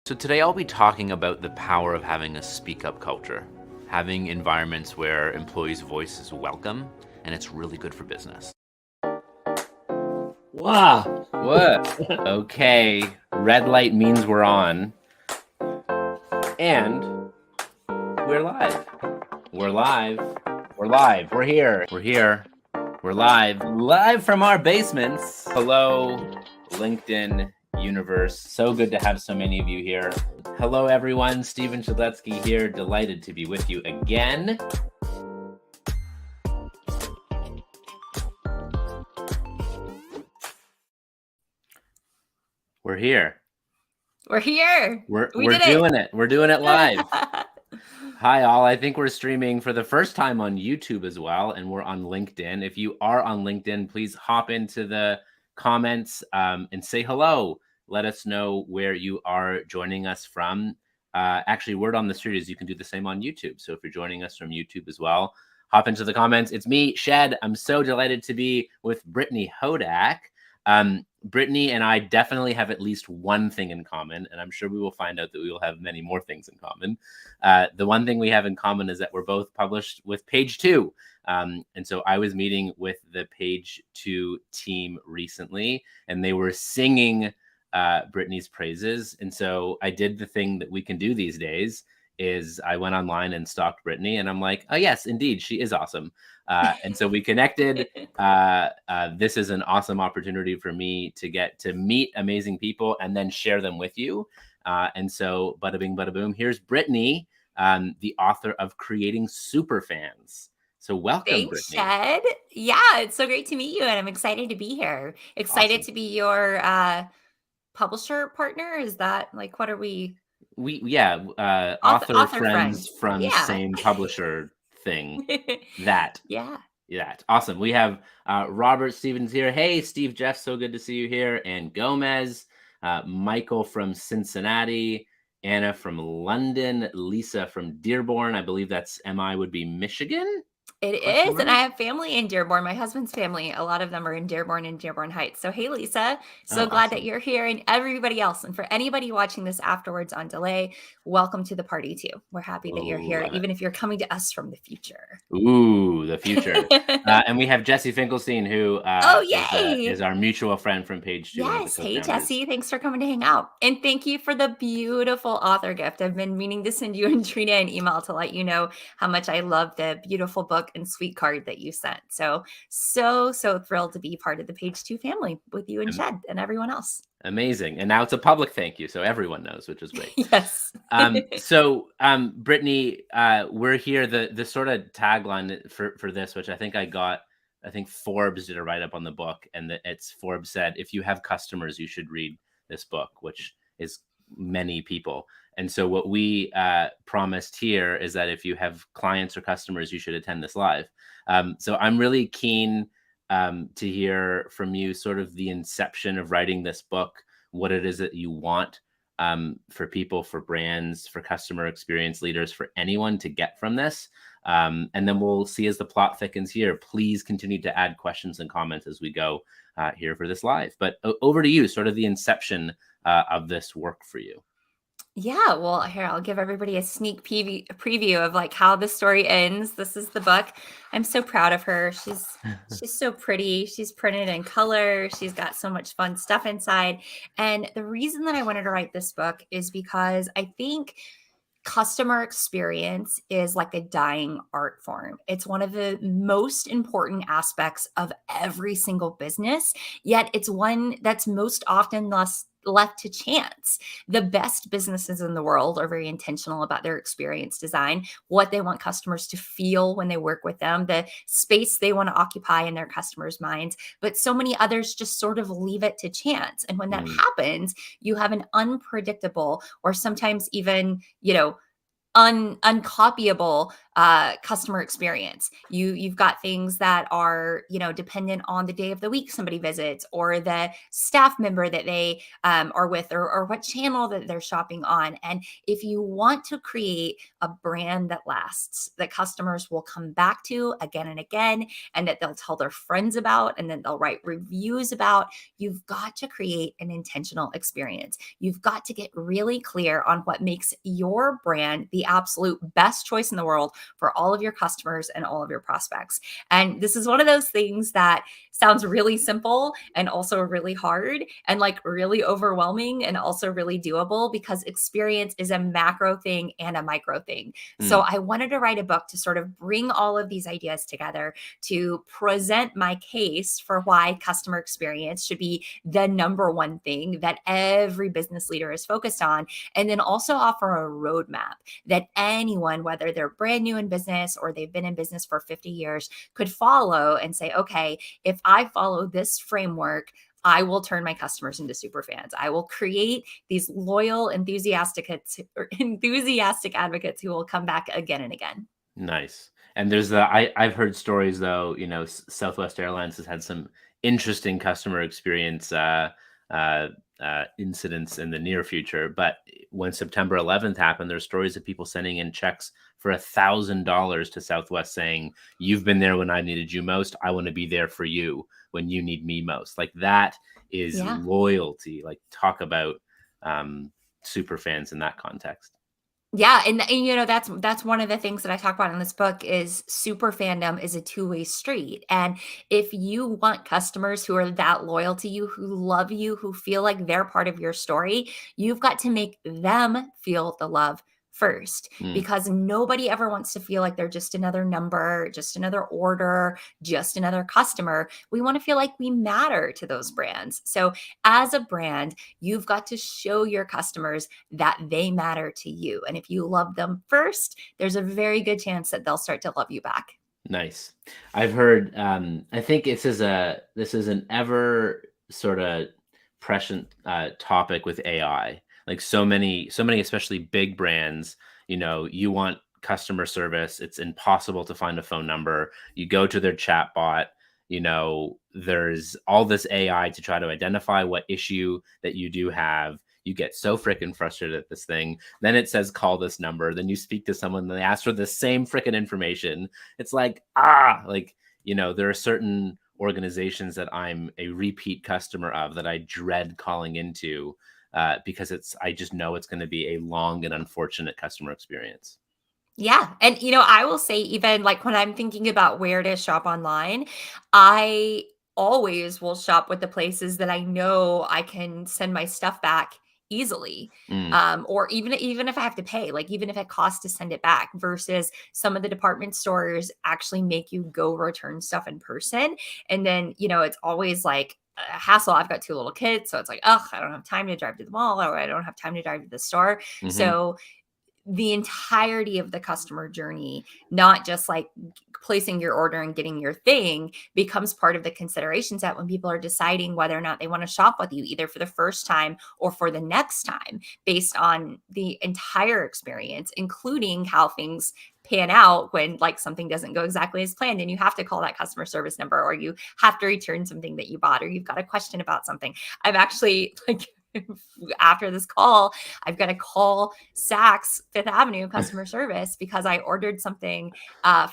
So today I'll be talking about the power of having a speak-up culture, having environments where employees' voice is welcome, and it's really good for business. Wow. What? Okay, red light means we're on. And we're live. We're live. We're live. We're here. We're here. We're live. Live from our basements. Hello, LinkedIn universe. So good to have so many of you here. Hello, everyone. Steven Shadletsky here. Delighted to be with you again. We're here. We're here. We're doing it. We're doing it live. Hi, all. I think we're streaming for the first time on YouTube as well, and we're on LinkedIn. If you are on LinkedIn, please hop into the comments and say hello. Let us know where you are joining us from. Actually, word on the street is you can do the same on YouTube. So if you're joining us from YouTube as well, hop into the comments. It's me, Shed. I'm so delighted to be with Brittany Hodak. Brittany and I definitely have at least one thing in common, and I'm sure we will find out that we will have many more things in common. The one thing we have in common is that we're both published with Page Two. And so I was meeting with the Page Two team recently, and they were singing Brittany's praises. And so I did the thing that we can do these days is I went online and stalked Brittany, and I'm like, oh yes, indeed, she is awesome. And so we connected. This is an awesome opportunity for me to get to meet amazing people and then share them with you. And so bada bing, bada boom. Here's Brittany, the author of Creating Superfans. So welcome, Thanks, Brittany. Shed. Yeah, it's so great to meet you, and I'm excited to be here. Excited Awesome. to be your publisher partner. Is that like, what are we? Author friends from Yeah. same publisher thing. That. Yeah. Yeah, awesome. We have Robert Stevens here. Hey, Steve Jeff, so good to see you here. And Gomez, Michael from Cincinnati, Anna from London, Lisa from Dearborn. I believe that's MI would be Michigan. It is, and I have family in Dearborn. My husband's family, a lot of them are in Dearborn and Dearborn Heights. So, hey, Lisa, so glad that you're here, and everybody else. And for anybody watching this afterwards on delay, welcome to the party too. We're happy that you're here, even if you're coming to us from the future. Ooh, the future. And we have Jesse Finkelstein, who is our mutual friend from Page Two. Yes. Hey, Jesse. Thanks for coming to hang out. And thank you for the beautiful author gift. I've been meaning to send you and Trina an email to let you know how much I love the beautiful book and sweet card that you sent. So thrilled to be part of the Page Two family with you and Shed and everyone else. Amazing. And now it's a public thank you, so everyone knows, which is great. Yes. Brittany, we're here. The sort of tagline for this, which I think Forbes did a write-up on the book, and Forbes said, if you have customers, you should read this book, which is many people. And so what we promised here is that if you have clients or customers, you should attend this live. So I'm really keen to hear from you sort of the inception of writing this book, what it is that you want for people, for brands, for customer experience leaders, for anyone to get from this. And then we'll see as the plot thickens here. Please continue to add questions and comments as we go here for this live. But over to you, sort of the inception of this work for you. Yeah, well, here, I'll give everybody a sneak preview of like how the story ends. This is the book. I'm so proud of her. She's so pretty. She's printed in color. She's got so much fun stuff inside. And the reason that I wanted to write this book is because I think customer experience is like a dying art form. It's one of the most important aspects of every single business, yet it's one that's most often left to chance. The best businesses in the world are very intentional about their experience design, what they want customers to feel when they work with them, the space they want to occupy in their customers' minds. But so many others just sort of leave it to chance. And when that happens, you have an unpredictable or sometimes even, uncopyable customer experience. You've got things that are, dependent on the day of the week somebody visits, or the staff member that they are with, or what channel that they're shopping on. And if you want to create a brand that lasts, that customers will come back to again and again, and that they'll tell their friends about, and then they'll write reviews about, you've got to create an intentional experience. You've got to get really clear on what makes your brand the absolute best choice in the world for all of your customers and all of your prospects. And this is one of those things that sounds really simple and also really hard, and like really overwhelming and also really doable, because experience is a macro thing and a micro thing. So I wanted to write a book to sort of bring all of these ideas together, to present my case for why customer experience should be the number one thing that every business leader is focused on, and then also offer a roadmap that anyone, whether they're brand new in business or they've been in business for 50 years, could follow and say, okay, if I follow this framework, I will turn my customers into super fans. I will create these loyal, enthusiastic advocates who will come back again and again. Nice. And there's I've heard stories though, Southwest Airlines has had some interesting customer experience incidents in the near future. But when September 11th happened, there's stories of people sending in checks for $1,000 to Southwest saying, "You've been there when I needed you most. I want to be there for you when you need me most." Like, that is loyalty. Like, talk about super fans in that context. Yeah, and that's one of the things that I talk about in this book is super fandom is a two-way street. And if you want customers who are that loyal to you, who love you, who feel like they're part of your story, you've got to make them feel the love first, because nobody ever wants to feel like they're just another number, just another order, just another customer. We want to feel like we matter to those brands. So as a brand, you've got to show your customers that they matter to you. And if you love them first, there's a very good chance that they'll start to love you back. Nice. I've heard, I think this is an ever sort of prescient topic with AI. Like, so many, especially big brands, you want customer service. It's impossible to find a phone number. You go to their chat bot, there's all this AI to try to identify what issue that you do have. You get so freaking frustrated at this thing. Then it says, call this number. Then you speak to someone and they ask for the same freaking information. It's like, there are certain organizations that I'm a repeat customer of that I dread calling into because I just know it's going to be a long and unfortunate customer experience. Yeah. And, I will say, even like when I'm thinking about where to shop online, I always will shop with the places that I know I can send my stuff back easily. Or even if I have to pay, like even if it costs to send it back, versus some of the department stores actually make you go return stuff in person. And then, it's always like a hassle. I've got two little kids. So it's like, oh, I don't have time to drive to the mall, or I don't have time to drive to the store. So the entirety of the customer journey, not just like placing your order and getting your thing, becomes part of the considerations that when people are deciding whether or not they want to shop with you, either for the first time or for the next time, based on the entire experience, including how things pan out when like something doesn't go exactly as planned and you have to call that customer service number, or you have to return something that you bought, or you've got a question about something. I've actually like after this call, I've got to call Saks Fifth Avenue customer service because I ordered something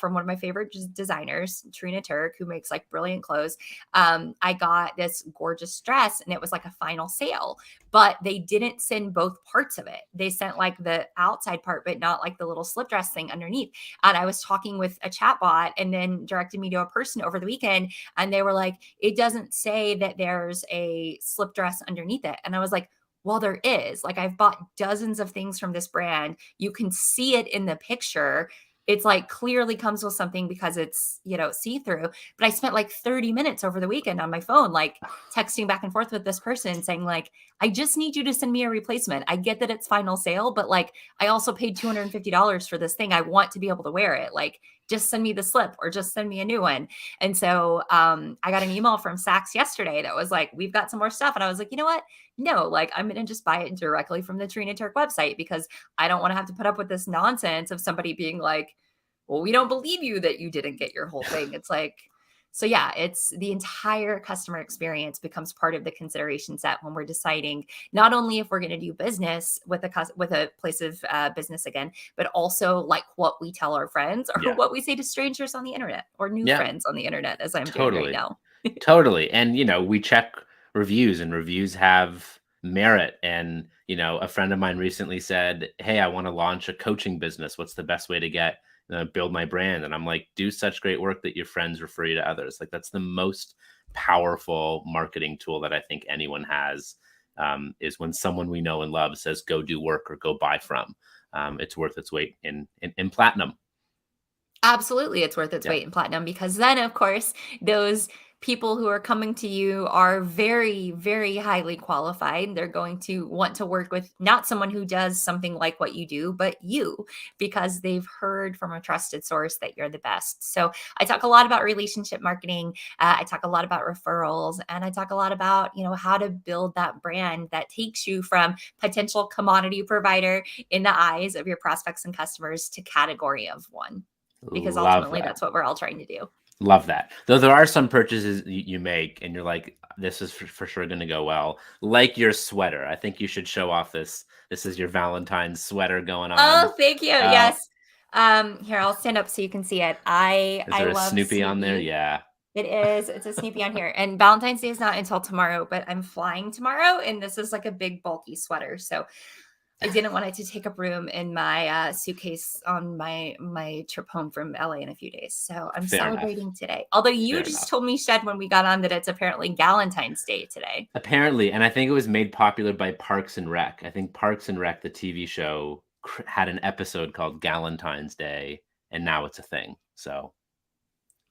from one of my favorite designers, Trina Turk, who makes like brilliant clothes. I got this gorgeous dress and it was like a final sale, but they didn't send both parts of it. They sent like the outside part, but not like the little slip dress thing underneath. And I was talking with a chat bot and then directed me to a person over the weekend, and they were like, it doesn't say that there's a slip dress underneath it. And I was like, well, there is. Like, I've bought dozens of things from this brand. You can see it in the picture. It's like clearly comes with something because it's, see-through. But I spent like 30 minutes over the weekend on my phone, like texting back and forth with this person saying like, I just need you to send me a replacement. I get that it's final sale, but like, I also paid $250 for this thing. I want to be able to wear it. Like, just send me the slip or just send me a new one. And so I got an email from Saks yesterday that was like, we've got some more stuff. And I was like, you know what? No, like I'm going to just buy it directly from the Trina Turk website because I don't want to have to put up with this nonsense of somebody being like, well, we don't believe you that you didn't get your whole thing. It's like, so yeah, it's the entire customer experience becomes part of the consideration set when we're deciding not only if we're going to do business with a place of business again, but also like what we tell our friends or Yeah. what we say to strangers on the internet or new Yeah. friends on the internet, as I'm doing right Totally. now. Totally. And, we check reviews and reviews have merit. And, a friend of mine recently said, hey, I want to launch a coaching business. What's the best way to build my brand? And I'm like, do such great work that your friends refer you to others. Like that's the most powerful marketing tool that I think anyone has, is when someone we know and love says, go do work or go buy from. It's worth its weight in platinum. Absolutely, it's worth its Yeah. weight in platinum because then, of course, those people who are coming to you are very, very highly qualified. They're going to want to work with not someone who does something like what you do, but you, because they've heard from a trusted source that you're the best. So I talk a lot about relationship marketing. I talk a lot about referrals, and I talk a lot about how to build that brand that takes you from potential commodity provider in the eyes of your prospects and customers to category of one, because Love ultimately that. that's what we're all trying to do. Love that. Though there are some purchases you make and you're like, this is for sure going to go well. Like your sweater. I think you should show off this. This is your Valentine's sweater going on. Oh, thank you. Uh, Yes. Here, I'll stand up so you can see it. is I there a love Snoopy on there? Snoopy. Yeah. It is. It's a Snoopy on here. And Valentine's Day is not until tomorrow, but I'm flying tomorrow, and this is like a big bulky sweater. So I didn't want it to take up room in my suitcase on my trip home from LA in a few days. So I'm Fair enough. celebrating today. Although you Fair just enough. told me, Shed, when we got on that it's apparently Galentine's Day today. Apparently, and I think it was made popular by Parks and Rec. I think Parks and Rec, the TV show, had an episode called Galentine's Day, and now it's a thing. So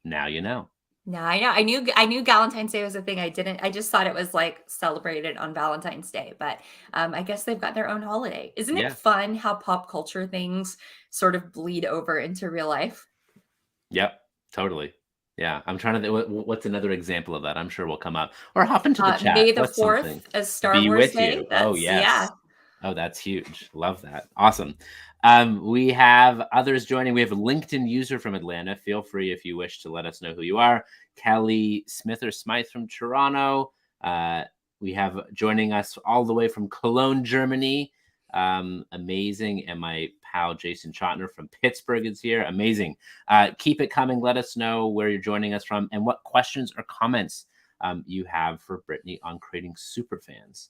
now you know. No, I know. I knew Valentine's Day was a thing. I just thought it was like celebrated on Valentine's Day, but I guess they've got their own holiday. Isn't it Yeah. fun how pop culture things sort of bleed over into real life? Yep. Totally. Yeah. I'm trying to think, what's another example of that? I'm sure will come up. Or hop into the chat. May the What's something? 4th as Star Be Wars with Day. you. Oh, Yeah. yes. Oh, that's huge. Love that. Awesome. We have others joining. We have a LinkedIn user from Atlanta. Feel free if you wish to let us know who you are. Kelly Smith or Smythe from Toronto. We have joining us all the way from Cologne, Germany. Amazing. And my pal Jason Chotner from Pittsburgh is here. Amazing. Keep it coming. Let us know where you're joining us from and what questions or comments you have for Brittany on creating Superfans.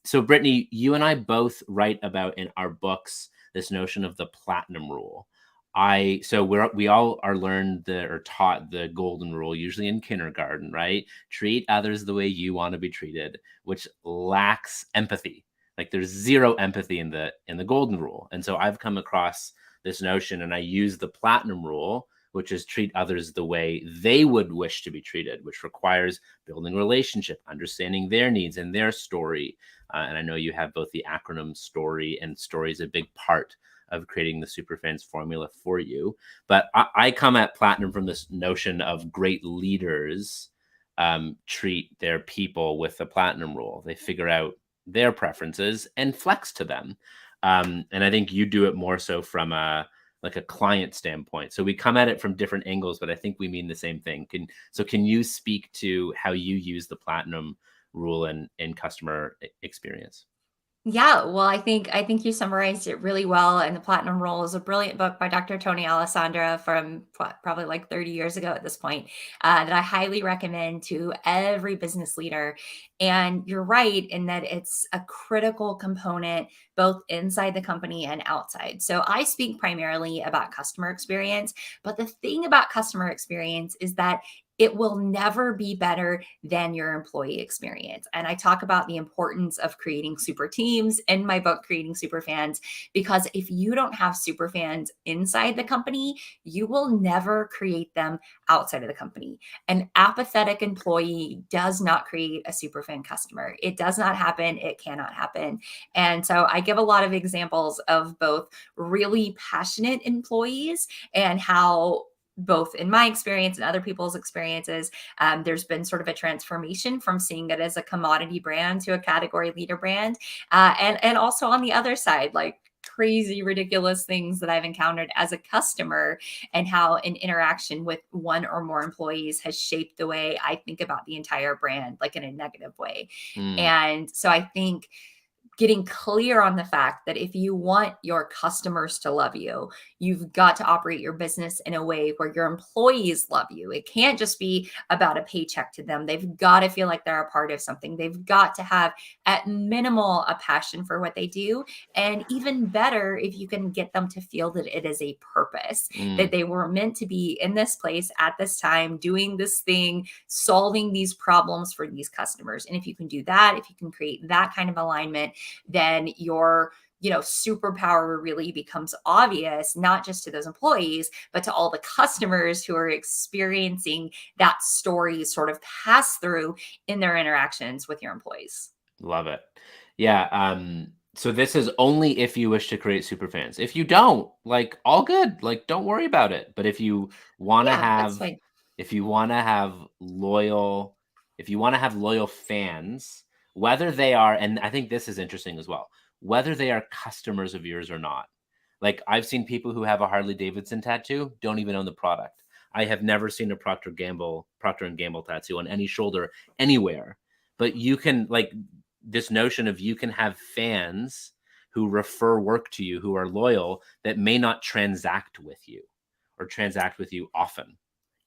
So Brittany, you and I both write about in our books this notion of the platinum rule. We all are learned or taught the golden rule, usually in kindergarten, right? Treat others the way you want to be treated, which lacks empathy. Like there's zero empathy in the golden rule. And so I've come across this notion and I use the platinum rule, which is treat others the way they would wish to be treated, which requires building relationship, understanding their needs and their story. And I know you have both the acronym STORY, and STORY is a big part of creating the Superfans formula for you. But I come at platinum from this notion of great leaders treat their people with the platinum rule. They figure out their preferences and flex to them. And I think you do it more so from a client standpoint. So we come at it from different angles, but I think we mean the same thing. Can you speak to how you use the platinum rule in customer experience? Yeah, well, I think you summarized it really well. And The Platinum Rule is a brilliant book by Dr. Tony Alessandra from probably like 30 years ago at this point, that I highly recommend to every business leader. And you're right in that it's a critical component both inside the company and outside. So I speak primarily about customer experience, but the thing about customer experience is that it will never be better than your employee experience. And I talk about the importance of creating super teams in my book, Creating Superfans, because if you don't have superfans inside the company, you will never create them outside of the company. An apathetic employee does not create a superfan customer. It does not happen. It cannot happen. And so I give a lot of examples of both really passionate employees and how both in my experience and other people's experiences, there's been sort of a transformation from seeing it as a commodity brand to a category leader brand. And also on the other side, like crazy, ridiculous things that I've encountered as a customer, and how an interaction with one or more employees has shaped the way I think about the entire brand, like in a negative way. Mm. And so I think getting clear on the fact that if you want your customers to love you, you've got to operate your business in a way where your employees love you. It can't just be about a paycheck to them. They've got to feel like they're a part of something. They've got to have, at minimal, a passion for what they do. And even better, if you can get them to feel that it is a purpose, that they were meant to be in this place at this time, doing this thing, solving these problems for these customers. And if you can do that, if you can create that kind of alignment, then your superpower really becomes obvious, not just to those employees, but to all the customers who are experiencing that story sort of pass through in their interactions with your employees. Love it. Yeah. So this is only if you wish to create Superfans. If you don't, like, all good. Like, don't worry about it. But if you want to Yeah, that's have, fine. if you want to have loyal, if you want to have loyal fans, whether they are, and I think this is interesting as well, whether they are customers of yours or not. Like, I've seen people who have a Harley Davidson tattoo, don't even own the product. I have never seen a Procter and Gamble tattoo on any shoulder anywhere. But you can, like, this notion of you can have fans who refer work to you, who are loyal, that may not transact with you or transact with you often.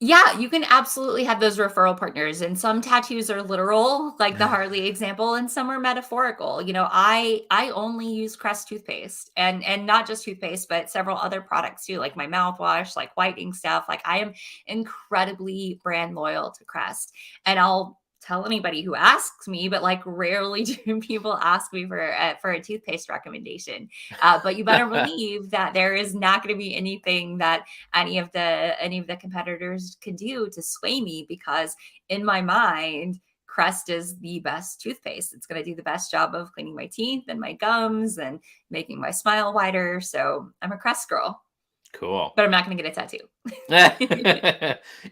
Yeah, you can absolutely have those referral partners, and some tattoos are literal, like the Harley example, and some are metaphorical. I only use Crest toothpaste, and not just toothpaste, but several other products too, like my mouthwash, like whitening stuff. Like, I am incredibly brand loyal to Crest, and I'll tell anybody who asks me, but like rarely do people ask me for a toothpaste recommendation. But you better believe that there is not going to be anything that any of the competitors can do to sway me, because in my mind, Crest is the best toothpaste. It's going to do the best job of cleaning my teeth and my gums and making my smile wider. So I'm a Crest girl, Cool. but I'm not going to get a tattoo.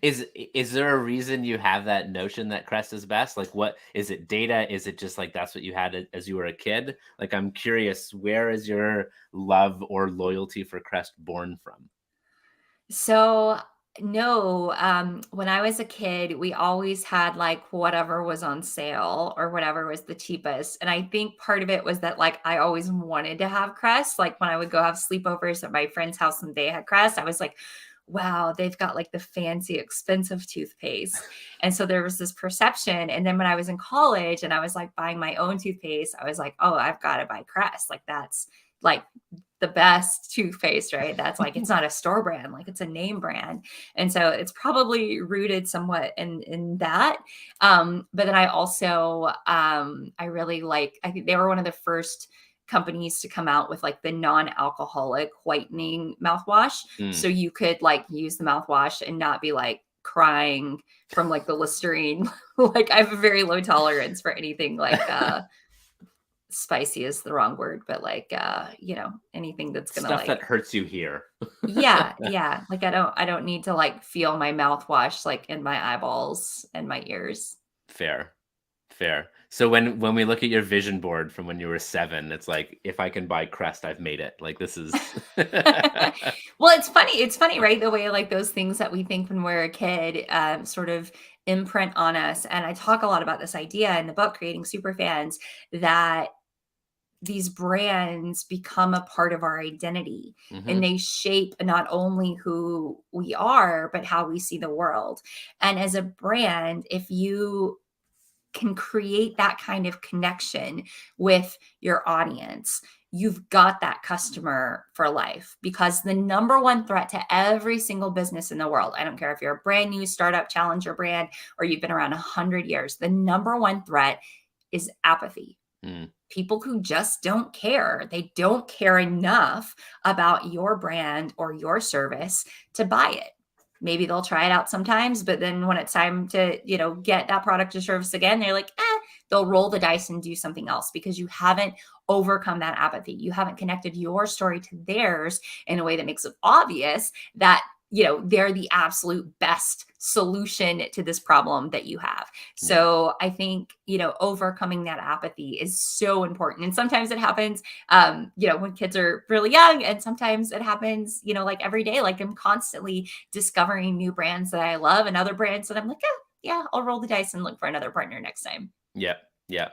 Is there a reason you have that notion that Crest is best? Like, what is it? Data? Is it just like that's what you had as you were a kid? Like, I'm curious, where is your love or loyalty for Crest born from? So no, when I was a kid, we always had like whatever was on sale or whatever was the cheapest. And I think part of it was that like I always wanted to have Crest. Like when I would go have sleepovers at my friend's house and they had Crest, I was like, wow, they've got like the fancy, expensive toothpaste. And so there was this perception. And then when I was in college and I was like buying my own toothpaste, I was like, oh, I've got to buy Crest. Like that's like the best toothpaste, right? That's like, it's not a store brand, like it's a name brand. And so it's probably rooted somewhat in that. But then I also, I really like, I think they were one of the first companies to come out with like the non-alcoholic whitening mouthwash. So you could like use the mouthwash and not be like crying from like the Listerine. Like I have a very low tolerance for anything like, spicy is the wrong word, but like anything that's gonna Stuff like that hurts you here. yeah, like I don't need to like feel my mouthwash like in my eyeballs and my ears. Fair. So when we look at your vision board from when you were 7, it's like, if I can buy Crest, I've made it. Like, this is Well, it's funny, right? The way like those things that we think when we're a kid sort of imprint on us. And I talk a lot about this idea in the book, Creating Superfans, that these brands become a part of our identity, and they shape not only who we are, but how we see the world. And as a brand, if you can create that kind of connection with your audience, you've got that customer for life. Because the number one threat to every single business in the world, I don't care if you're a brand new startup challenger brand or you've been around 100 years, the number one threat is apathy. People who just don't care. They don't care enough about your brand or your service to buy it. Maybe they'll try it out sometimes, but then when it's time to, get that product or service again, they're like, they'll roll the dice and do something else, because you haven't overcome that apathy. You haven't connected your story to theirs in a way that makes it obvious that they're the absolute best solution to this problem that you have. So I think, overcoming that apathy is so important. And sometimes it happens, when kids are really young, and sometimes it happens, like every day. Like I'm constantly discovering new brands that I love and other brands that I'm like, yeah, I'll roll the dice and look for another partner next time. Yeah. Yeah.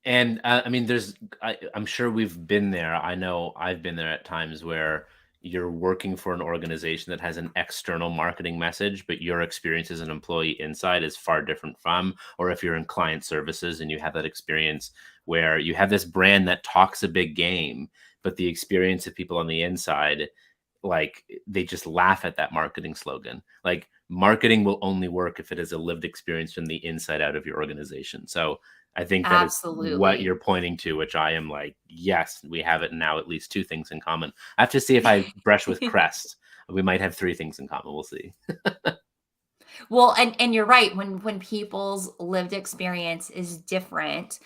And I mean, I'm sure we've been there. I know I've been there at times where you're working for an organization that has an external marketing message, but your experience as an employee inside is far different from, or if you're in client services and you have that experience where you have this brand that talks a big game, but the experience of people on the inside, like they just laugh at that marketing slogan. Like marketing will only work if it is a lived experience from the inside out of your organization. So I think that is what Absolutely. you're pointing to, which I am like, yes, we have it now, at least two things in common. I have to see if I brush with Crest. We might have three things in common. We'll see. Well, and you're right. When people's lived experience is different,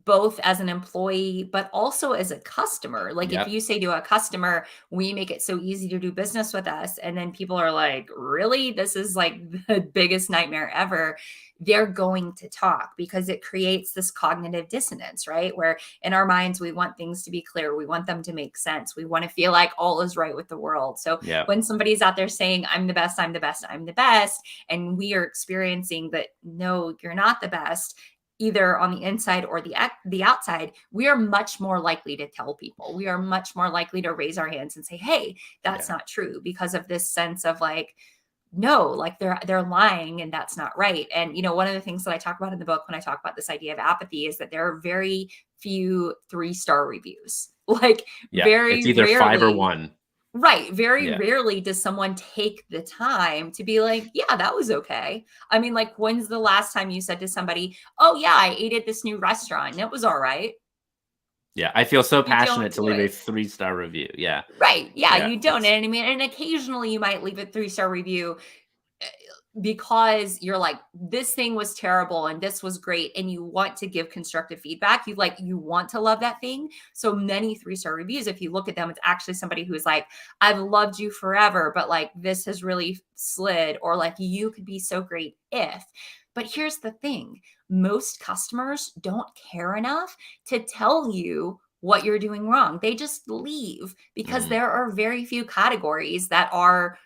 both as an employee, but also as a customer. Like if Yep. you say to a customer, we make it so easy to do business with us, and then people are like, really? This is like the biggest nightmare ever. They're going to talk because it creates this cognitive dissonance, right? Where in our minds, we want things to be clear. We want them to make sense. We want to feel like all is right with the world. So Yeah. when somebody's out there saying, I'm the best, I'm the best, I'm the best, and we are experiencing that, no, you're not the best, either on the inside or the outside, we are much more likely to tell people. We are much more likely to raise our hands and say, hey, that's not true, because of this sense of like, no, like they're lying and that's not right. And one of the things that I talk about in the book when I talk about this idea of apathy is that there are very few 3-star reviews. Like Yeah. It's very either 5 or rarely. 1. Right. Very Yeah. rarely does someone take the time to be like, yeah, that was okay. I mean, like, when's the last time you said to somebody, oh, yeah, I ate at this new restaurant and it was all right? Yeah. I feel so You passionate don't to do leave a it. 3-star review. Yeah. Right. Yeah, Yeah. you don't. And I mean, and occasionally you might leave a 3-star review because you're like, this thing was terrible and this was great, and you want to give constructive feedback. You want to love that thing. So many 3-star reviews, if you look at them, it's actually somebody who's like, I've loved you forever, but like this has really slid, or like you could be so great if. But here's the thing, most customers don't care enough to tell you what you're doing wrong. They just leave because Mhm. there are very few categories that are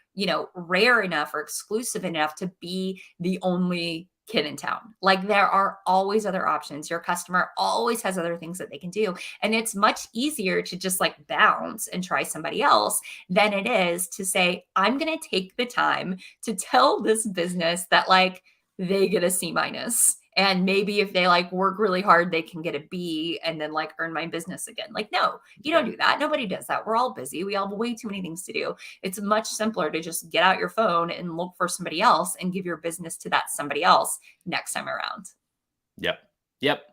rare enough or exclusive enough to be the only kid in town. Like there are always other options. Your customer always has other things that they can do. And it's much easier to just like bounce and try somebody else than it is to say, I'm going to take the time to tell this business that like they get a C minus. And maybe if they like work really hard, they can get a B and then like earn my business again. Like, no, you don't Yeah. do that. Nobody does that. We're all busy. We all have way too many things to do. It's much simpler to just get out your phone and look for somebody else and give your business to that somebody else next time around. Yep. Yep.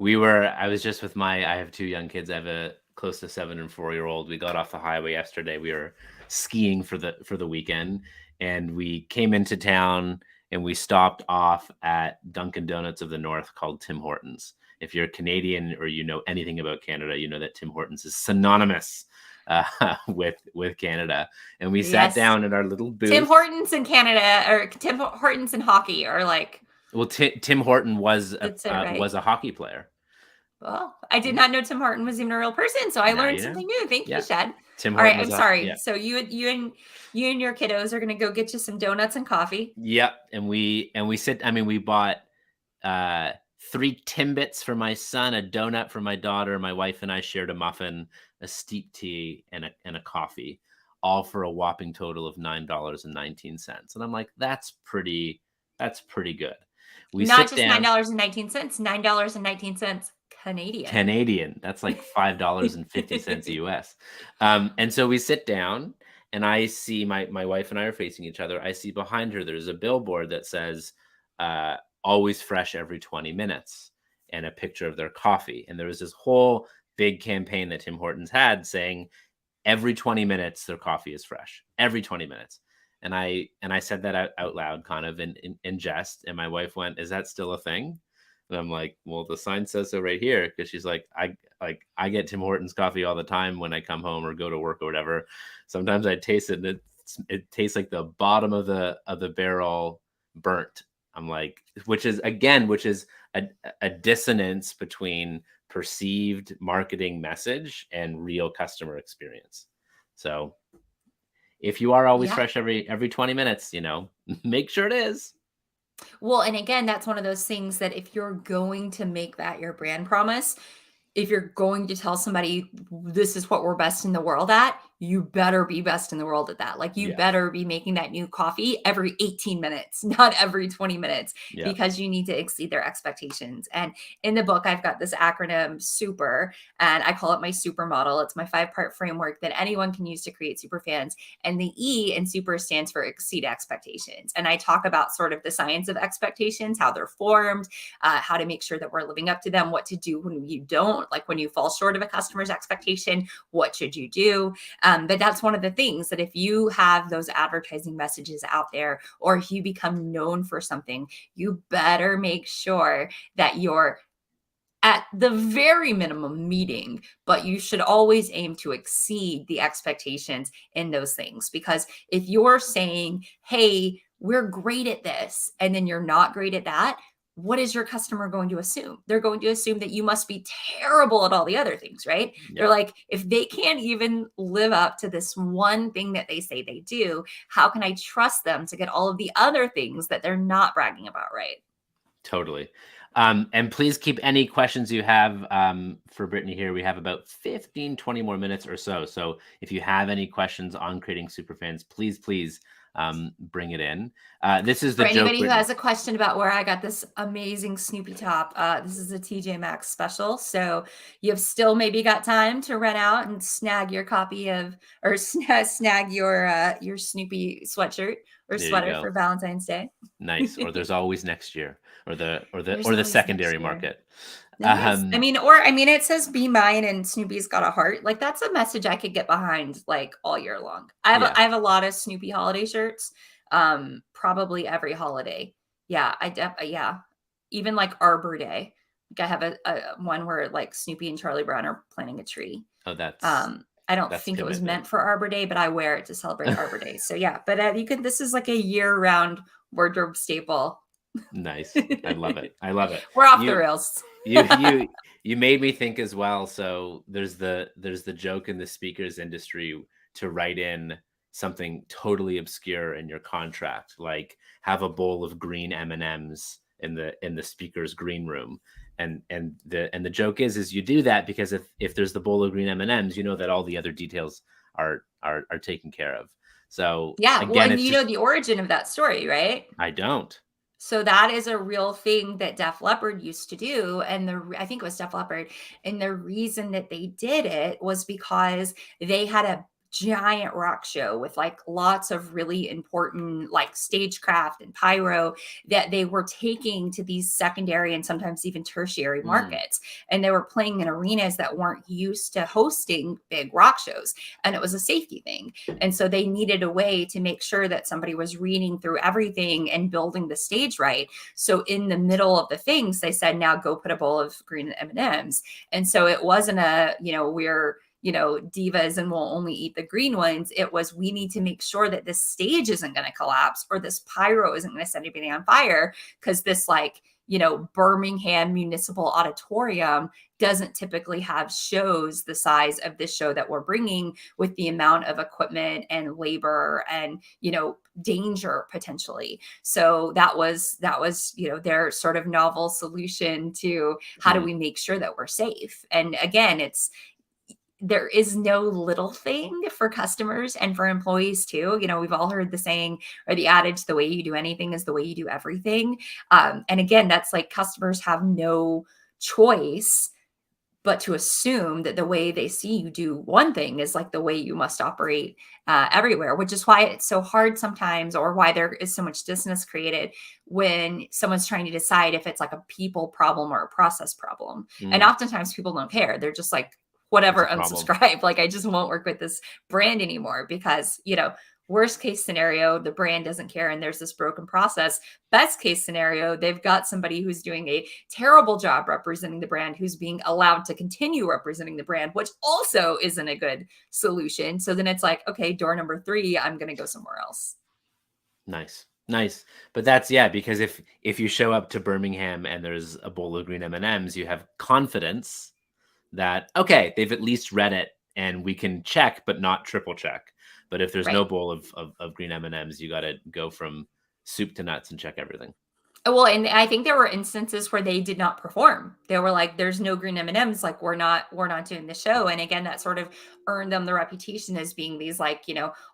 I was just with I have 2 young kids. I have a close to 7 and 4-year-old. We got off the highway yesterday. We were skiing for the weekend, and we came into town and we stopped off at Dunkin' Donuts of the North called Tim Hortons. If you're Canadian or you know anything about Canada, you know that Tim Hortons is synonymous uh, with Canada. And we sat Yes. down at our little Tim booth. Hortons in Canada, or Tim Hortons in hockey are like, Well, Tim Horton was that's it, right? a hockey player. Well, I did Yeah. not know Tim Horton was even a real person, so I Now learned you know. something new. Thank you, Yeah. Shed. Tim All right, Horton I'm was sorry. yeah. So you and your kiddos are gonna go get you some donuts and coffee. Yep, and we bought 3 Timbits for my son, a donut for my daughter, my wife and I shared a muffin, a steep tea, and a coffee, all for a whopping total of $9.19. And I'm like, that's pretty good. We Not sit just down. $9.19, $9.19 Canadian. Canadian. That's like $5.50 US. And so we sit down, and I see my wife and I are facing each other. I see behind her there's a billboard that says always fresh every 20 minutes, and a picture of their coffee. And there was this whole big campaign that Tim Hortons had saying every 20 minutes their coffee is fresh. Every 20 minutes. And I said that out loud, kind of in jest. And my wife went, "Is that still a thing?" And I'm like, "Well, the sign says so right here." Because she's like, I get Tim Hortons coffee all the time when I come home or go to work or whatever. Sometimes I taste it and it it tastes like the bottom of the barrel burnt. I'm like, which is a dissonance between perceived marketing message and real customer experience. So if you are always fresh every 20 minutes, make sure it is. Well, and again, that's one of those things that if you're going to make that your brand promise, if you're going to tell somebody this is what we're best in the world at, you better be best in the world at that. Like you better be making that new coffee every 18 minutes, not every 20 minutes, because you need to exceed their expectations. And in the book, I've got this acronym SUPER, and I call it my super model. It's my 5-part framework that anyone can use to create super fans. And the E in SUPER stands for exceed expectations. And I talk about sort of the science of expectations, how they're formed, how to make sure that we're living up to them, what to do when you don't, like when you fall short of a customer's expectation, what should you do? But that's one of the things that if you have those advertising messages out there, or if you become known for something, you better make sure that you're at the very minimum meeting, but you should always aim to exceed the expectations in those things. Because if you're saying, hey, we're great at this, and then you're not great at that, what is your customer going to assume? They're going to assume that you must be terrible at all the other things, right? They're like, if they can't even live up to this one thing that they say they do, how can I trust them to get all of the other things that they're not bragging about, right? Totally. And please keep any questions you have for Brittany here. We have about 15, 20 more minutes or so. So if you have any questions on creating superfans, please bring it in. This is the for joke. Anybody who has a question about where I got this amazing Snoopy top, this is a TJ Maxx special. So you've still maybe got time to run out and snag your copy of, or snag your Snoopy sweatshirt or sweater for Valentine's Day. Nice. Or there's always next year, or the secondary market. Nice. I mean, it says "Be mine" and Snoopy's got a heart. Like that's a message I could get behind like all year long. I have a lot of Snoopy holiday shirts. Probably every holiday. Yeah, even like Arbor Day. Like I have a one where like Snoopy and Charlie Brown are planting a tree. Oh, that's I don't think it was meant for Arbor Day, but I wear it to celebrate Arbor Day. So yeah, but you can. This is like a year-round wardrobe staple. Nice. I love it. We're off the rails. you made me think as well. So there's the joke in the speakers industry to write in something totally obscure in your contract, like have a bowl of green M&Ms in the speaker's green room. And the joke is you do that because if there's the bowl of green M&Ms, you know that all the other details are taken care of. So yeah, again, well, you know the origin of that story, right? I don't. So that is a real thing that Def Leppard used to do. And I think it was Def Leppard. And the reason that they did it was because they had a giant rock show with like lots of really important like stagecraft and pyro that they were taking to these secondary and sometimes even tertiary markets. And they were playing in arenas that weren't used to hosting big rock shows. And it was a safety thing. And so they needed a way to make sure that somebody was reading through everything and building the stage right. So in the middle of the things, they said, now go put a bowl of green M&Ms. And so it wasn't we're divas and we'll only eat the green ones. It was, we need to make sure that this stage isn't going to collapse or this pyro isn't going to set anything on fire, because this Birmingham Municipal Auditorium doesn't typically have shows the size of this show that we're bringing, with the amount of equipment and labor and, danger potentially. So that was, their sort of novel solution to how do we make sure that we're safe? And again, there is no little thing for customers and for employees too. We've all heard the saying or the adage, the way you do anything is the way you do everything. And again, that's like customers have no choice but to assume that the way they see you do one thing is like the way you must operate everywhere, which is why it's so hard sometimes, or why there is so much dissonance created when someone's trying to decide if it's like a people problem or a process problem. And oftentimes people don't care. They're just like, whatever, unsubscribe. Like, I just won't work with this brand anymore because, Worst case scenario, the brand doesn't care and there's this broken process. Best case scenario, they've got somebody who's doing a terrible job representing the brand, who's being allowed to continue representing the brand, which also isn't a good solution. So then it's like, okay, door number 3, I'm going to go somewhere else. Nice. Nice. But that's, yeah, because if you show up to Birmingham and there's a bowl of green M&Ms, you have confidence that, okay, they've at least read it and we can check, but not triple check. But if there's no Right. bowl of green M&Ms, you got to go from soup to nuts and check everything. Well, and I think there were instances where they did not perform. They were like, "There's no green M&Ms. Like, we're not doing the show." And again, that sort of earned them the reputation as being these like,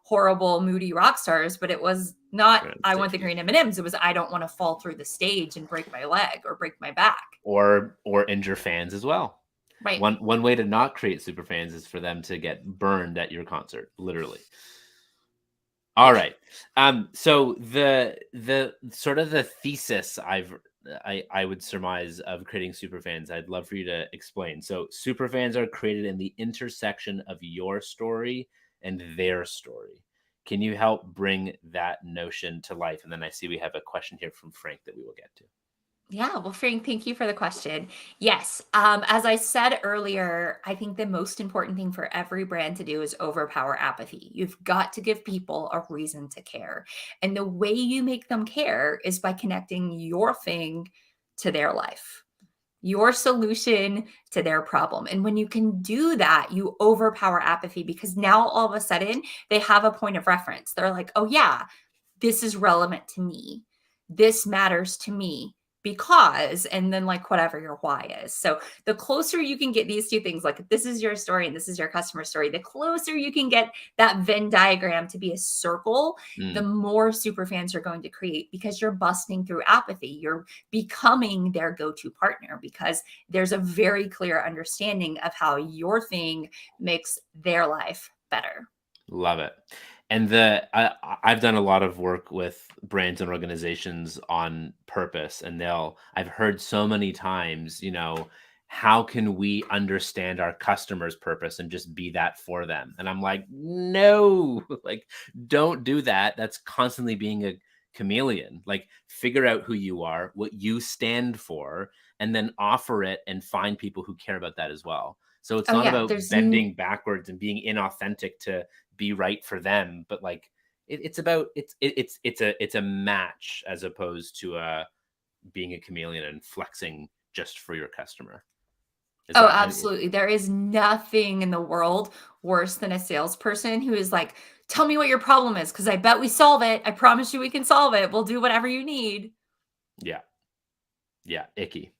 horrible, moody rock stars. But it was not, "I want the green M&Ms." It was, "I don't want to fall through the stage and break my leg or break my back or injure fans as well." Right. One way to not create super fans is for them to get burned at your concert, literally. All right. So the sort of the thesis I would surmise of creating super fans, I'd love for you to explain. So super fans are created in the intersection of your story and their story. Can you help bring that notion to life? And then I see we have a question here from Frank that we will get to. Yeah, well, Frank, thank you for the question. Yes, as I said earlier, I think the most important thing for every brand to do is overpower apathy. You've got to give people a reason to care. And the way you make them care is by connecting your thing to their life, your solution to their problem. And when you can do that, you overpower apathy because now all of a sudden they have a point of reference. They're like, oh, yeah, this is relevant to me. This matters to me because, and then like whatever your why is. So the closer you can get these two things, like if this is your story and this is your customer story, the closer you can get that Venn diagram to be a circle, the more super fans you're going to create because you're busting through apathy. You're becoming their go-to partner because there's a very clear understanding of how your thing makes their life better. Love it. And I've done a lot of work with brands and organizations on purpose, and I've heard so many times, how can we understand our customers' purpose and just be that for them? And I'm like, no, like, don't do that. That's constantly being a chameleon. Like, figure out who you are, what you stand for, and then offer it and find people who care about that as well. So it's not about bending backwards and being inauthentic to be right for them, but like it's about it's a match as opposed to being a chameleon and flexing just for your customer. Absolutely. There is nothing in the world worse than a salesperson who is like, tell me what your problem is because I bet we solve it. I promise you we can solve it. We'll do whatever you need. Yeah. Icky.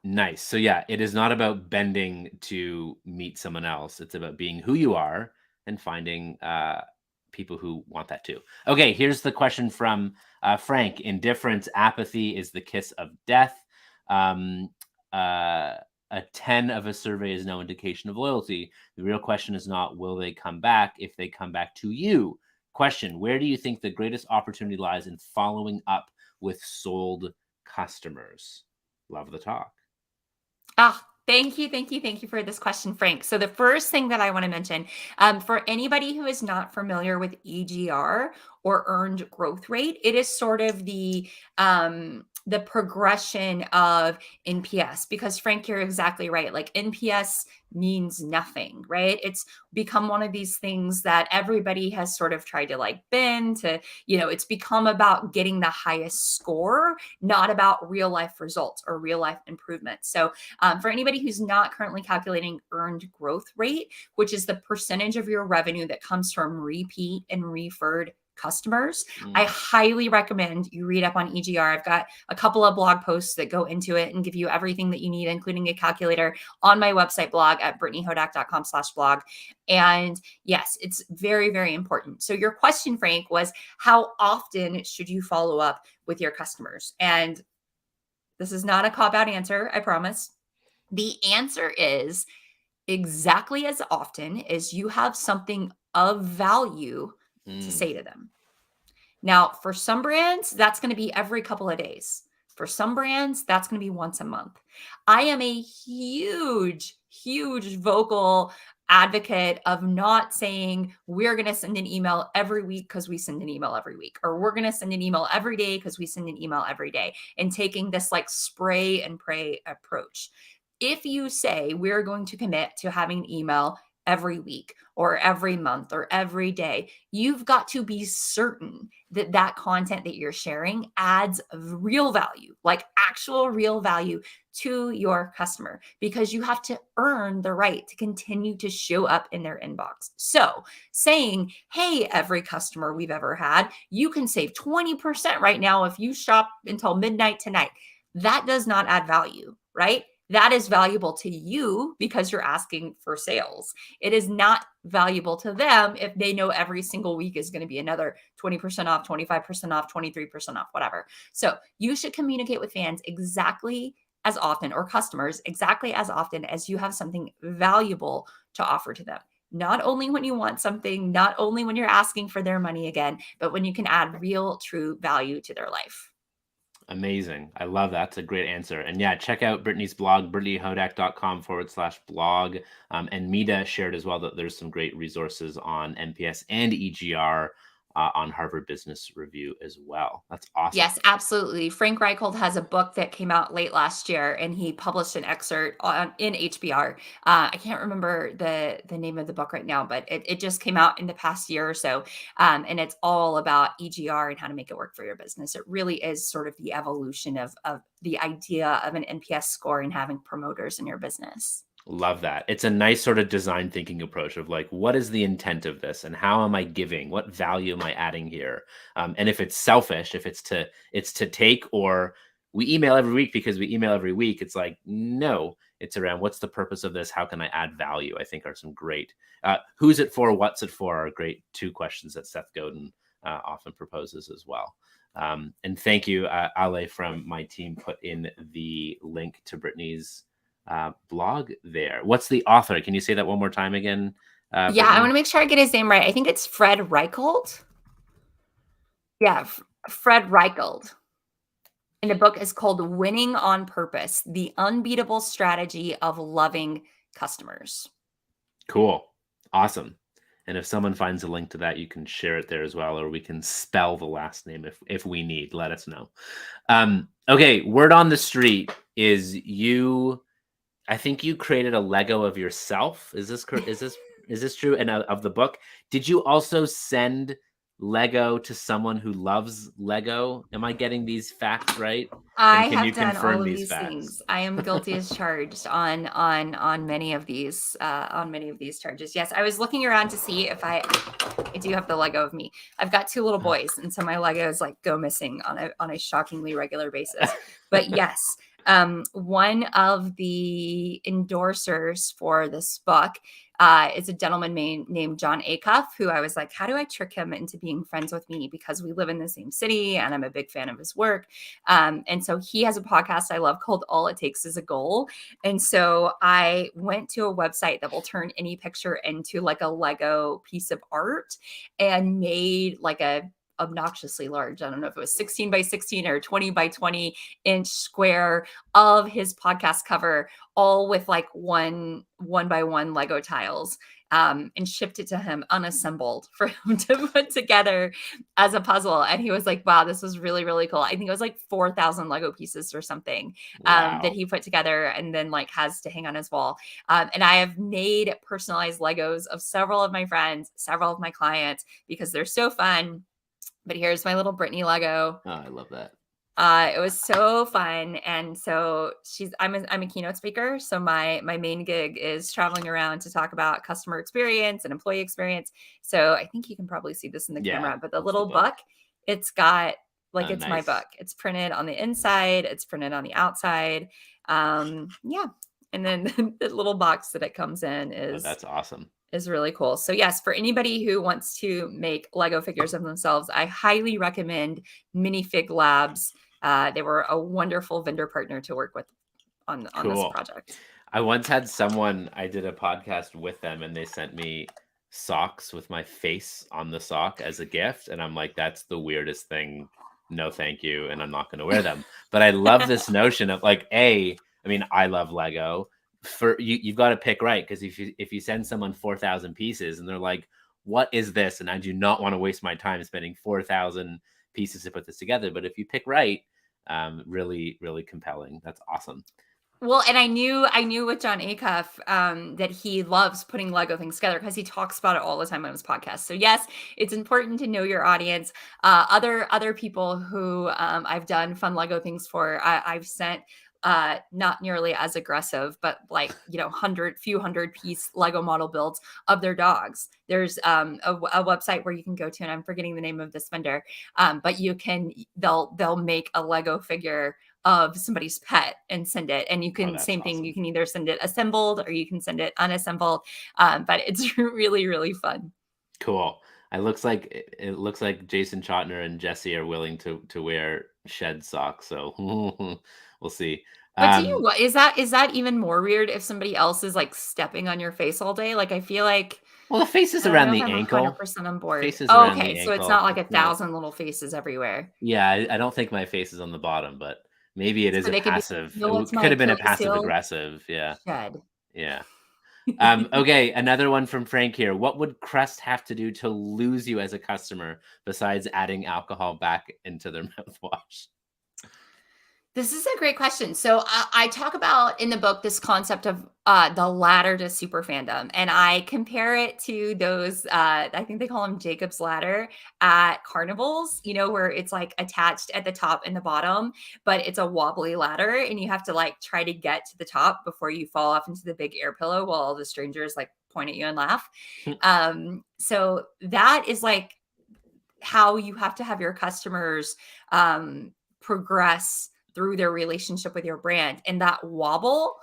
Nice. So yeah, it is not about bending to meet someone else. It's about being who you are and finding people who want that too. Okay, here's the question from Frank. Indifference, apathy is the kiss of death. A 10 of a survey is no indication of loyalty. The real question is not, will they come back if they come back to you? Question, where do you think the greatest opportunity lies in following up with sold customers? Love the talk. Thank you for this question, Frank. So the first thing that I want to mention, for anybody who is not familiar with EGR or earned growth rate, it is sort of the progression of NPS, because Frank, you're exactly right. Like NPS means nothing, right? It's become one of these things that everybody has sort of tried to like bend to, it's become about getting the highest score, not about real life results or real life improvements. So for anybody who's not currently calculating earned growth rate, which is the percentage of your revenue that comes from repeat and referred customers, I highly recommend you read up on EGR. I've got a couple of blog posts that go into it and give you everything that you need, including a calculator on my website blog at brittanyhodak.com/blog. And yes, it's very, very important. So your question, Frank, was how often should you follow up with your customers? And this is not a cop-out answer, I promise. The answer is exactly as often as you have something of value to say to them. Now, for some brands, that's going to be every couple of days. For some brands, that's going to be once a month. I am a huge vocal advocate of not saying we're going to send an email every week because we send an email every week, or we're going to send an email every day because we send an email every day, and taking this like spray and pray approach. If you say we're going to commit to having an email every week or every month or every day, you've got to be certain that that content that you're sharing adds real value, like actual real value to your customer, because you have to earn the right to continue to show up in their inbox. So saying, hey, every customer we've ever had, you can save 20% right now if you shop until midnight tonight. That does not add value, right? That is valuable to you because you're asking for sales. It is not valuable to them if they know every single week is going to be another 20% off, 25% off, 23% off, whatever. So you should communicate with fans exactly as often, or customers exactly as often, as you have something valuable to offer to them. Not only when you want something, not only when you're asking for their money again, but when you can add real, true value to their life. Amazing. I love that. It's a great answer. And yeah, check out Brittany's blog, brittanyhodak.com/blog. And Mida shared as well that there's some great resources on NPS and EGR on Harvard Business Review as well. That's awesome. Yes, absolutely. Frank Reichhold has a book that came out late last year, and he published an excerpt in HBR. I can't remember the name of the book right now, but it just came out in the past year or so. And it's all about EGR and how to make it work for your business. It really is sort of the evolution of the idea of an NPS score and having promoters in your business. Love that. It's a nice sort of design thinking approach of like, what is the intent of this and how am I giving? What value am I adding here? And if it's selfish, if it's to take, or we email every week because we email every week, it's like, no, it's around what's the purpose of this? How can I add value? I think are some great, who's it for? What's it for? Are great 2 questions that Seth Godin often proposes as well. And thank you, Ale from my team put in the link to Brittany's blog there. What's the author? Can you say that one more time again? Yeah, Brittany? I want to make sure I get his name right. I think it's Fred Reichhold. Yeah, Fred Reichhold. And the book is called Winning on Purpose: The Unbeatable Strategy of Loving Customers. Cool. Awesome. And if someone finds a link to that, you can share it there as well, or we can spell the last name if we need. Let us know. Okay, word on the street is I think you created a Lego of yourself. Is this true? And of the book, did you also send Lego to someone who loves Lego? Am I getting these facts right? I have done all of these things. I am guilty as charged on many of these charges. Yes, I was looking around to see if I do have the Lego of me. I've got 2 little boys, and so my Legos like go missing on a shockingly regular basis. But yes. One of the endorsers for this book is a gentleman named John Acuff, who I was like, how do I trick him into being friends with me? Because we live in the same city and I'm a big fan of his work. And so he has a podcast I love called All It Takes Is a Goal. And so I went to a website that will turn any picture into like a Lego piece of art, and made like a obnoxiously large, I don't know if it was 16 by 16 or 20 by 20 inch square of his podcast cover, all with like one by one Lego tiles, and shipped it to him unassembled for him to put together as a puzzle. And he was like, wow, this was really, really cool. I think it was like 4,000 Lego pieces or something. Wow. That he put together and then like has to hang on his wall. And I have made personalized Legos of several of my friends, several of my clients, because they're so fun. But here's my little Brittany Lego. Oh, I love that. It was so fun. And so I'm a keynote speaker. So my main gig is traveling around to talk about customer experience and employee experience. So I think you can probably see this in the camera, but the little book, it's got like, it's nice. My book. It's printed on the inside. It's printed on the outside. Yeah. And then the little box that it comes in that's awesome. Is really cool. So yes, for anybody who wants to make Lego figures of themselves, I highly recommend Minifig Labs. They were a wonderful vendor partner to work with on this project. I once had someone, I did a podcast with them, and they sent me socks with my face on the sock as a gift. And I'm like, that's the weirdest thing. No, thank you. And I'm not going to wear them. But I love this notion of like, I mean, I love Lego. you've got to pick right, because if you send someone 4,000 pieces and they're like, what is this? And I do not want to waste my time spending 4,000 pieces to put this together. But if you pick right, really, really compelling. That's awesome. Well, and I knew with John Acuff that he loves putting Lego things together because he talks about it all the time on his podcast. So yes, it's important to know your audience. Other people who I've done fun Lego things for, I've sent not nearly as aggressive, but like few hundred piece Lego model builds of their dogs. There's a website where you can go to, and I'm forgetting the name of this vendor, but they'll make a Lego figure of somebody's pet and send it. And you can, same thing, awesome. you can either send it assembled or you can send it unassembled. But it's really, really fun. Cool. It looks like Jason Chotner and Jesse are willing to wear shed socks. So we'll see. But is that even more weird if somebody else is like stepping on your face all day? Like, I feel like, well, the face is I don't around know if the I'm ankle. 100% on board. Face is Oh, around okay. the So it's ankle. not like It's 1,000 little faces everywhere. Yeah, I don't think my face is on the bottom, but maybe it is So a they could be, passive. what's It my could have been a Achilles passive heel? aggressive. Yeah, Shed. yeah. Okay, another one from Frank here. What would Crest have to do to lose you as a customer besides adding alcohol back into their mouthwash? This is a great question. So I talk about in the book this concept of the ladder to super fandom, and I compare it to those. I think they call them Jacob's ladder at carnivals. Where it's like attached at the top and the bottom, but it's a wobbly ladder, and you have to like try to get to the top before you fall off into the big air pillow while all the strangers like point at you and laugh. So that is like how you have to have your customers progress through their relationship with your brand. And that wobble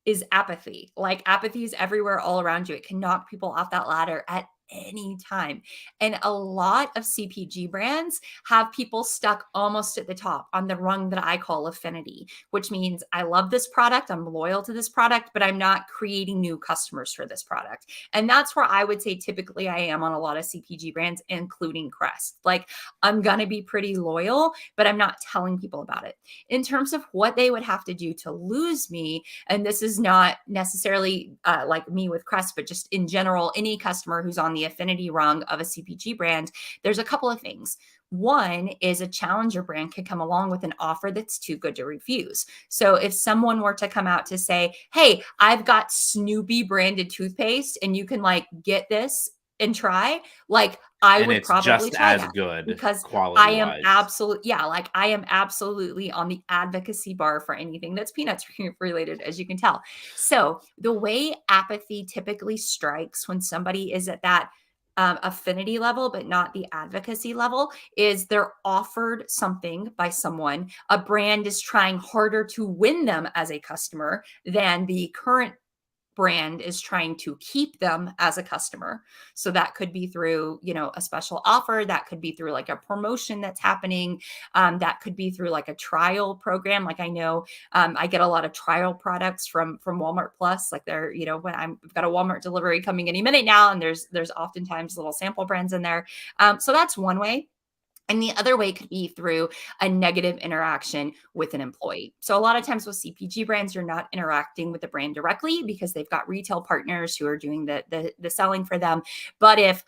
is apathy. Like, apathy is everywhere all around you. It can knock people off that ladder at any time. And a lot of CPG brands have people stuck almost at the top on the rung that I call affinity, which means I love this product, I'm loyal to this product, but I'm not creating new customers for this product. And that's where I would say typically I am on a lot of CPG brands, including Crest. Like, I'm going to be pretty loyal, but I'm not telling people about it. In terms of what they would have to do to lose me, and this is not necessarily like me with Crest, but just in general, any customer who's on the affinity rung of a CPG brand, there's a couple of things. One is a challenger brand could come along with an offer that's too good to refuse. So if someone were to come out to say, hey, I've got Snoopy branded toothpaste and you can like get this and try, like, I would probably try as that, good because I quality am wise. I am absolutely on the advocacy bar for anything that's peanuts related, as you can tell. So the way apathy typically strikes when somebody is at that affinity level, but not the advocacy level, is they're offered something by someone. A brand is trying harder to win them as a customer than the current brand is trying to keep them as a customer. So that could be through, a special offer. That could be through like a promotion that's happening. That could be through like a trial program. Like, I know I get a lot of trial products from Walmart Plus. Like, they're, when I've got a Walmart delivery coming any minute now, and there's oftentimes little sample brands in there. So that's one way. And the other way could be through a negative interaction with an employee. So a lot of times with CPG brands, you're not interacting with the brand directly because they've got retail partners who are doing the selling for them. But if,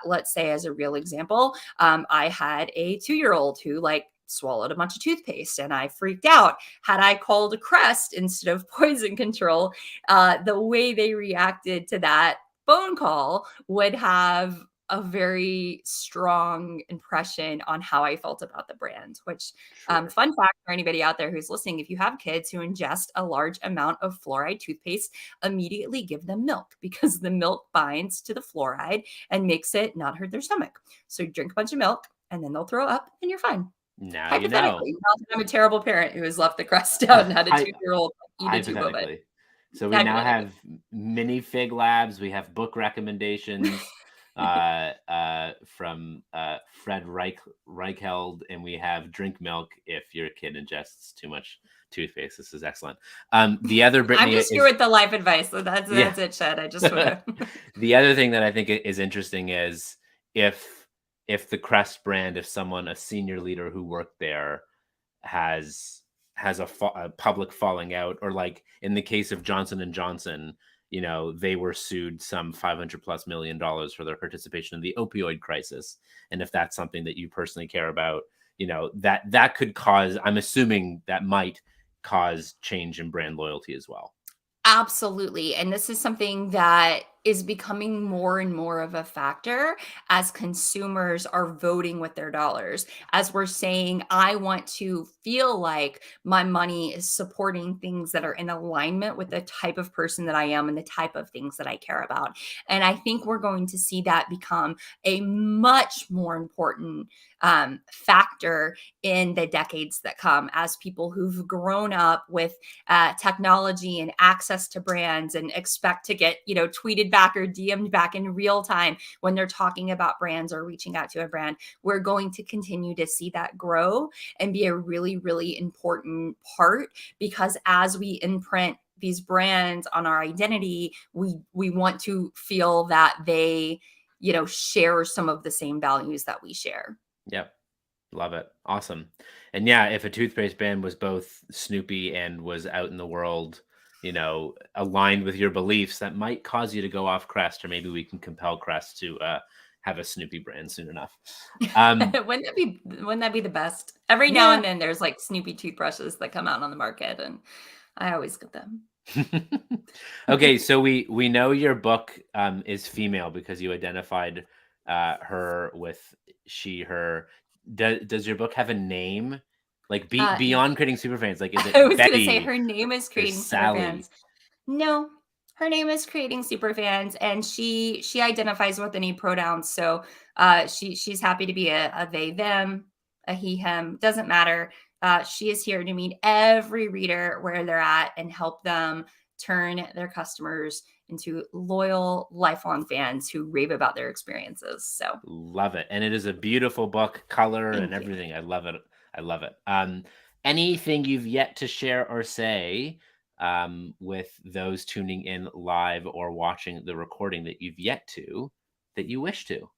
let's say, as a real example, I had a 2-year-old who like swallowed a bunch of toothpaste and I freaked out. Had I called Crest instead of Poison Control, the way they reacted to that phone call would have a very strong impression on how I felt about the brand, which fun fact for anybody out there who's listening, if you have kids who ingest a large amount of fluoride toothpaste, immediately give them milk, because the milk binds to the fluoride and makes it not hurt their stomach. So you drink a bunch of milk and then they'll throw up and you're fine. Now Hypothetically, not that I'm a terrible parent who has left the Crest out and had a 2-year-old eat a tube of it. So we now have mini Fig Labs. We have book recommendations from Fred Reichheld, and we have drink milk if your kid ingests too much toothpaste. This is excellent. The other Brittany, I'm just here with the life advice, so that's it, Shed. I just want to. The other thing that I think is interesting is if the Crest brand, if a senior leader who worked there has has a public falling out, or like in the case of Johnson and Johnson, you know, they were sued some $500+ million for their participation in the opioid crisis. And if that's something that you personally care about, you know, that could cause, I'm assuming that might cause change in brand loyalty as well. Absolutely. And this is something that is becoming more and more of a factor as consumers are voting with their dollars. As we're saying, I want to feel like my money is supporting things that are in alignment with the type of person that I am and the type of things that I care about. And I think we're going to see that become a much more important factor in the decades that come, as people who've grown up with technology and access to brands and expect to get, you know, tweeted back or DM'd back in real time when they're talking about brands or reaching out to a brand. We're going to continue to see that grow and be a really, really important part, because as we imprint these brands on our identity, we want to feel that they, you know, share some of the same values that we share. Yep. Love it. Awesome. And yeah, if a toothpaste brand was both Snoopy and was out in the world, you know, aligned with your beliefs, that might cause you to go off Crest, or maybe we can compel Crest to have a Snoopy brand soon enough. Wouldn't that be the best? Every now and then there's like Snoopy toothbrushes that come out on the market, and I always get them. Okay, so we know your book is female because you identified her with she, her. Does your book have a name? Like beyond creating superfans, like is I it was gonna say Betty her name is or Creating Superfans. Sally? No, her name is Creating Superfans, and she identifies with any pronouns. So she's happy to be a they them, a he him, doesn't matter. She is here to meet every reader where they're at and help them turn their customers into loyal, lifelong fans who rave about their experiences. So Love it. And it is a beautiful book, color and thank you. everything. I love it. I love it. Anything you've yet to share or say with those tuning in live or watching the recording that you've yet to, that you wish to?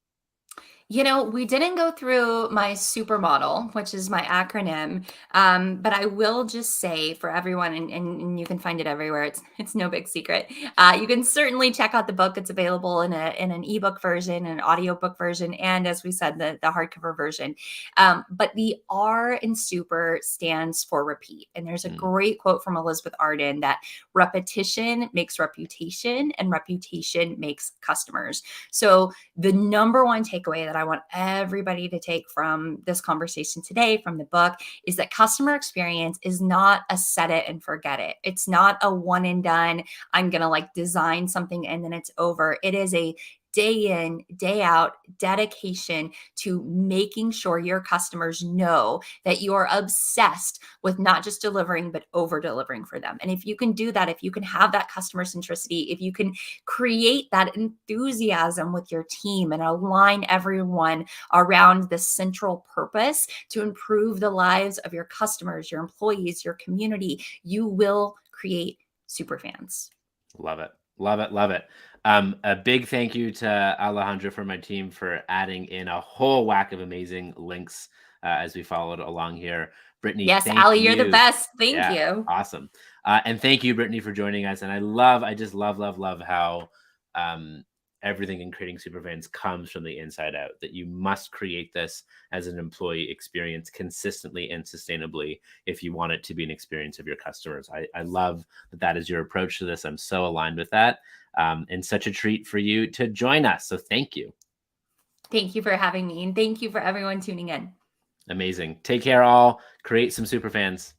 You know, we didn't go through my supermodel, which is my acronym, but I will just say for everyone, and you can find it everywhere. It's no big secret. You can certainly check out the book. It's available in an ebook version, an audiobook version, and as we said, the hardcover version. But the R in super stands for repeat, and there's a great quote from Elizabeth Arden that repetition makes reputation, and reputation makes customers. So the number one takeaway that I want everybody to take from this conversation today, from the book, is that customer experience is not a set it and forget it. It's not a one and done. I'm going to like design something and then it's over. It is a day in, day out dedication to making sure your customers know that you are obsessed with not just delivering, but over delivering for them. And if you can do that, if you can have that customer centricity, if you can create that enthusiasm with your team and align everyone around the central purpose to improve the lives of your customers, your employees, your community, you will create superfans. Love it. Love it. Love it. A big thank you to Alejandra from my team for adding in a whole whack of amazing links as we followed along here. Brittany, Yes, thank Allie, you're the you. best. Thank Yeah, you. awesome. And thank you, Brittany, for joining us. And I just love how everything in creating superfans comes from the inside out, that you must create this as an employee experience consistently and sustainably if you want it to be an experience of your customers. I love that is your approach to this. I'm so aligned with that. And such a treat for you to join us. So thank you. Thank you for having me. And thank you for everyone tuning in. Amazing. Take care, all. Create some superfans.